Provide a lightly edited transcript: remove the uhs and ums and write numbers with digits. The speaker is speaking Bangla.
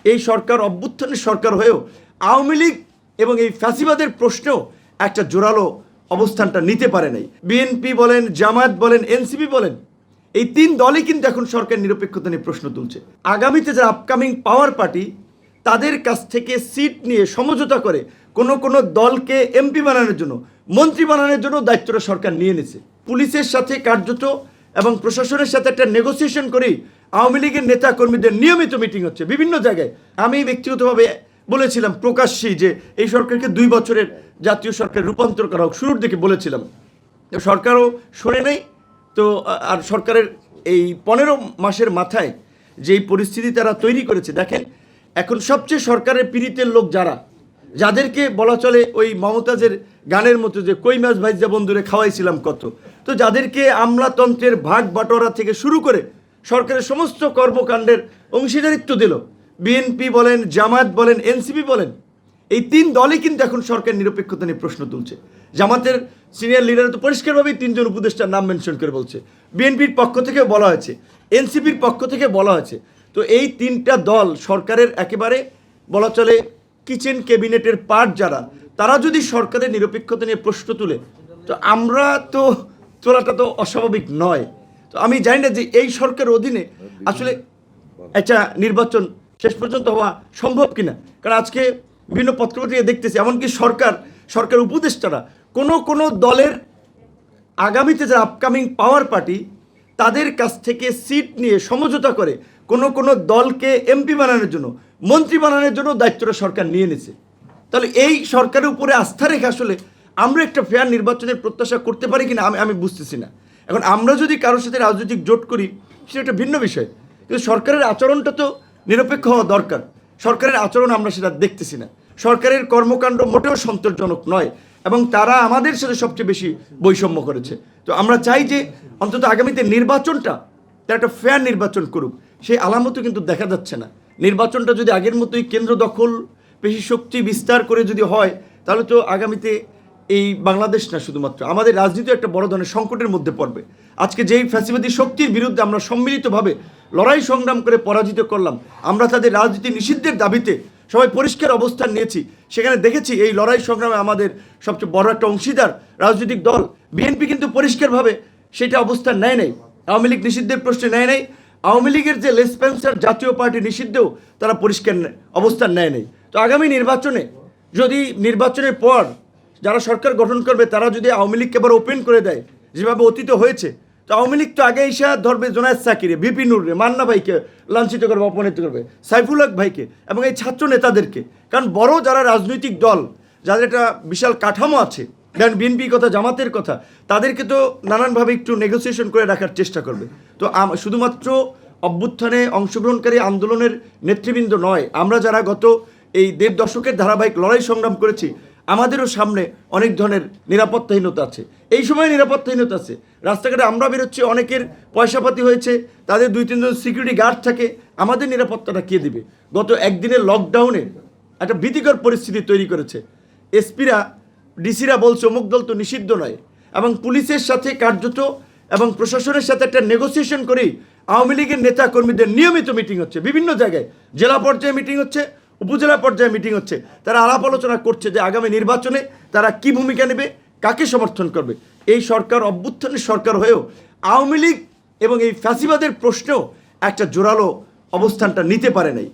এই সরকার অভ্যুত্থানের সরকার হয়েও আওয়ামী লীগ এবং এই ফ্যাসিবাদের প্রশ্নেও একটা জোরালো অবস্থানটা নিতে পারে নাই। বিএনপি বলেন, জামায়াত বলেন, এনসিপি বলেন, এই তিন দলই কিন্তু এখন সরকার নিরপেক্ষতা নিয়ে প্রশ্ন তুলছে। আগামীতে যারা আপকামিং পাওয়ার পার্টি, তাদের কাছ থেকে সিট নিয়ে সমঝোতা করে কোনো দলকে এমপি বানানোর জন্য, মন্ত্রী বানানোর জন্য দায়িত্বটা সরকার নিয়ে নিয়েছে। পুলিশের সাথে কার্যত এবং প্রশাসনের সাথে একটা নেগোসিয়েশন করেই আওয়ামী লীগের নেতা কর্মীদের নিয়মিত মিটিং হচ্ছে বিভিন্ন জায়গায়। আমি ব্যক্তিগতভাবে বলেছিলাম প্রকাশ্যেই যে এই সরকারকে 2 বছরের জাতীয় সরকার রূপান্তর করা হোক, শুরুর দিকে বলেছিলাম। সরকারও শোনে নেই তো। আর সরকারের এই 15 মাসের মাথায় যেই পরিস্থিতি তারা তৈরি করেছে, দেখেন এখন সবচেয়ে সরকারের পীড়িতের লোক যাদেরকে বলা চলে ওই মমতাজের গানের মতো যে কই মাছ ভাইজা বন্ধুরে খাওয়াইছিলাম কত, তো যাদেরকে আমলাতন্ত্রের ভাগ বাটোয়ারা থেকে শুরু করে সরকারের সমস্ত কর্মকাণ্ডের অংশীদারিত্ব দিল, বিএনপি বলেন, জামায়াত বলেন, এনসিপি বলেন, এই তিন দলই কিন্তু এখন সরকার নিরপেক্ষতা নিয়ে প্রশ্ন তুলছে। জামাতের সিনিয়র লিডার তো পরিষ্কারভাবেই 3 জন উপদেষ্টার নাম মেনশন করে বলছে, বিএনপির পক্ষ থেকে বলা হয়েছে, এনসিপির পক্ষ থেকে বলা হয়েছে। তো এই 3টা দল সরকারের একেবারে বলা চলে কিচেন ক্যাবিনেটের পার্ট যারা, তারা যদি সরকারের নিরপেক্ষতা নিয়ে প্রশ্ন তুলে, তো আমরা তো তোলাটা তো অস্বাভাবিক নয়। তো আমি জানি না যে এই সরকারের অধীনে আসলে একটা নির্বাচন শেষ পর্যন্ত হওয়া সম্ভব কিনা। কারণ আজকে বিভিন্ন পত্রপত্রিকা দেখতেছি, এমনকি সরকার উপদেষ্টারা কোনো দলের আগামীতে যারা আপকামিং পাওয়ার পার্টি, তাদের কাছ থেকে সিট নিয়ে সমঝোতা করে কোনো দলকে এমপি বানানোর জন্য, মন্ত্রী বানানোর জন্য দায়িত্বটা সরকার নিয়ে নিয়েছে। তাহলে এই সরকারের উপরে আস্থা রেখে আসলে আমরা একটা ফেয়ার নির্বাচনের প্রত্যাশা করতে পারি কিনা আমি বুঝতেছি না। এখন আমরা যদি কারোর সাথে রাজনৈতিক জোট করি সেটা একটা ভিন্ন বিষয়, কিন্তু সরকারের আচরণটা তো নিরপেক্ষ হওয়া দরকার। সরকারের আচরণ আমরা সেটা দেখতেছি না। সরকারের কর্মকাণ্ড মোটেও সন্তোষজনক নয় এবং তারা আমাদের সাথে সবচেয়ে বেশি বৈষম্য করেছে। তো আমরা চাই যে অন্তত আগামীতে নির্বাচনটা তারা একটা ফেয়ার নির্বাচন করুক, সেই আলামতও কিন্তু দেখা যাচ্ছে না। নির্বাচনটা যদি আগের মতোই কেন্দ্র দখল, পেশি শক্তি বিস্তার করে যদি হয়, তাহলে তো আগামীতে এই বাংলাদেশ না, শুধুমাত্র আমাদের রাজনীতি একটা বড় ধরনের সংকটের মধ্যে পড়বে। আজকে যেই ফ্যাসিবাদী শক্তির বিরুদ্ধে আমরা সম্মিলিতভাবে লড়াই সংগ্রাম করে পরাজিত করলাম, আমরা তাদের রাজনীতি নিষিদ্ধের দাবিতে সবাই পরিষ্কার অবস্থান নিয়েছি। সেখানে দেখেছি এই লড়াই সংগ্রামে আমাদের সবচেয়ে বড় একটা অংশীদার রাজনৈতিক দল বিএনপি কিন্তু পরিষ্কারভাবে সেটা অবস্থান নেয় নাই। আওয়ামী লীগ নিষিদ্ধের প্রশ্নে নেয় নাই। আওয়ামী লীগের যে লেসপেন্সার জাতীয় পার্টি নিষিদ্ধেও তারা পরিষ্কার অবস্থান নেয় নাই। তো আগামী নির্বাচনে যদি নির্বাচনের পর যারা সরকার গঠন করবে তারা যদি আওয়ামী লীগকে আবার ওপেন করে দেয় যেভাবে অতীত হয়েছে, তো আওয়ামী লীগ তো আগে এসে ধরবে জোনায়েদ সাকিরে, ভিপি নুররে, মান্না ভাইকে লাঞ্ছিত করবে, অপমানিত করবে, সাইফুল হক ভাইকে এবং এই ছাত্র নেতাদেরকে। কারণ বড় যারা রাজনৈতিক দল, যাদের একটা বিশাল কাঠামো আছে, কারণ বিএনপির কথা, জামাতের কথা, তাদেরকে তো নানানভাবে একটু নেগোসিয়েশন করে রাখার চেষ্টা করবে। তো শুধুমাত্র অভ্যুত্থানে অংশগ্রহণকারী আন্দোলনের নেতৃবৃন্দ নয়, আমরা যারা গত এই 1.5 দশকের ধারাবাহিক লড়াই সংগ্রাম করেছি, আমাদেরও সামনে অনেক ধরনের নিরাপত্তাহীনতা আছে। এই সময় নিরাপত্তাহীনতা আছে। রাস্তাঘাটে আমরা বেরোচ্ছি, অনেকের পয়সাপাতি হয়েছে, তাদের 2-3 জন সিকিউরিটি গার্ড থাকে, আমাদের নিরাপত্তাটা কে দিবে? গত একদিনের লকডাউনে একটা ভীতিকর পরিস্থিতি তৈরি করেছে। এসপিরা, ডিসিরা বলছে অমুক দল তো নিষিদ্ধ নয়, এবং পুলিশের সাথে কার্যত এবং প্রশাসনের সাথে একটা নেগোসিয়েশন করেই আওয়ামী লীগের নেতা কর্মীদের নিয়মিত মিটিং হচ্ছে বিভিন্ন জায়গায়। জেলা পর্যায়ে মিটিং হচ্ছে, উপজেলা পর্যায়ে মিটিং হচ্ছে। তারা আলাপ আলোচনা করছে যে আগামী নির্বাচনে তারা কি ভূমিকা নেবে, কাকে সমর্থন করবে। এই সরকার অভ্যুত্থানের সরকার হয়েও আওয়ামী লীগ এবং এই ফ্যাসিবাদের প্রশ্নেও একটা জোরালো অবস্থানটা নিতে পারে নাই।